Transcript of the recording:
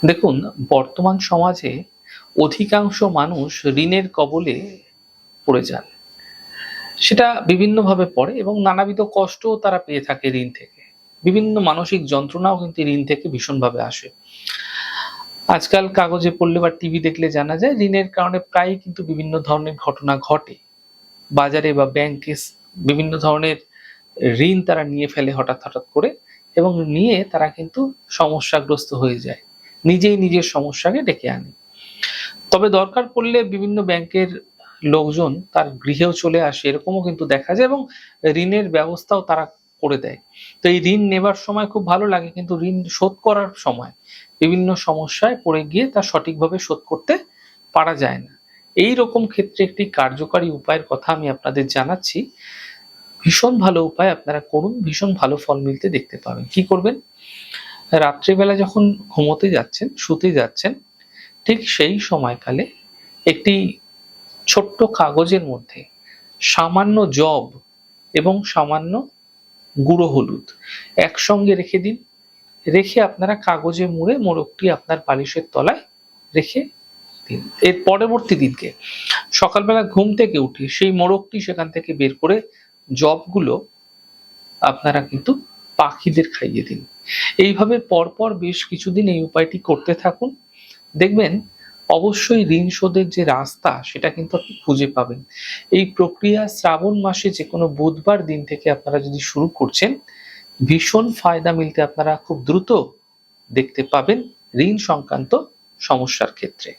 দেখুন, বর্তমান সমাজে অধিকাংশ মানুষ ঋণের কবলে পড়ে যান। সেটা বিভিন্নভাবে পড়ে এবং নানাবিধ কষ্টও তারা পেয়ে থাকে ঋণ থেকে। বিভিন্ন মানসিক যন্ত্রণাও কিন্তু ঋণ থেকে ভীষণভাবে আসে। আজকাল কাগজে পড়লে বা টিভি দেখলে জানা যায় ঋণের কারণে প্রায়ই কিন্তু বিভিন্ন ধরনের ঘটনা ঘটে। বাজারে বা ব্যাংকে বিভিন্ন ধরনের ঋণ তারা নিয়ে ফেলে হঠাৎ করে এবং নিয়ে তারা কিন্তু সমস্যাগ্রস্ত হয়ে যায়। নিজেই নিজের সমস্যাকে ডেকে আনে। তবে দরকার পড়লে বিভিন্ন ব্যাংকের লোকজন তার গৃহেও চলে আসে, এরকমও কিন্তু দেখা যায় এবং ঋণের ব্যবস্থাও তারা করে দেয়। তো এই ঋণ নেবার সময় খুব ভালো লাগে, কিন্তু ঋণ শোধ করার সময় বিভিন্ন সমস্যায় পড়ে গিয়ে তা সঠিকভাবে শোধ করতে পারা যায় না। এই রকম ক্ষেত্রে একটি কার্যকারী উপায়ের কথা আমি আপনাদের জানাচ্ছি। ভীষণ ভালো উপায়, আপনারা করুন, ভীষণ ভালো ফল মিলতে দেখতে পাবেন। কি করবেন? রাত্রিবেলা যখন ঘুমোতে যাচ্ছেন, শুতে যাচ্ছেন, ঠিক সেই সময়কালে একটি ছোট্ট কাগজের মধ্যে সামান্য যব এবং সামান্য গুঁড়ো হলুদ একসঙ্গে রেখে দিন। রেখে আপনারা কাগজে মুড়ে মোড়কটি আপনার বালিশের তলায় রেখে দিন। এর পরবর্তী দিনকে সকালবেলা ঘুম থেকে উঠে সেই মোড়কটি সেখান থেকে বের করে জবগুলো আপনারা কিন্তু পাখিদের খাইয়ে দিন। এইভাবে পরপর বেশ কিছুদিন এই উপায়টি করতে থাকুন। দেখবেন অবশ্যই ঋণ শোধের যে রাস্তা সেটা কিন্তু আপনি খুঁজে পাবেন। এই প্রক্রিয়া শ্রাবণ মাসে যেকোনো বুধবার দিন থেকে আপনারা যদি শুরু করছেন, ভীষণ ফায়দা মিলতে আপনারা খুব দ্রুত দেখতে পাবেন ঋণ সংক্রান্ত সমস্যার ক্ষেত্রে।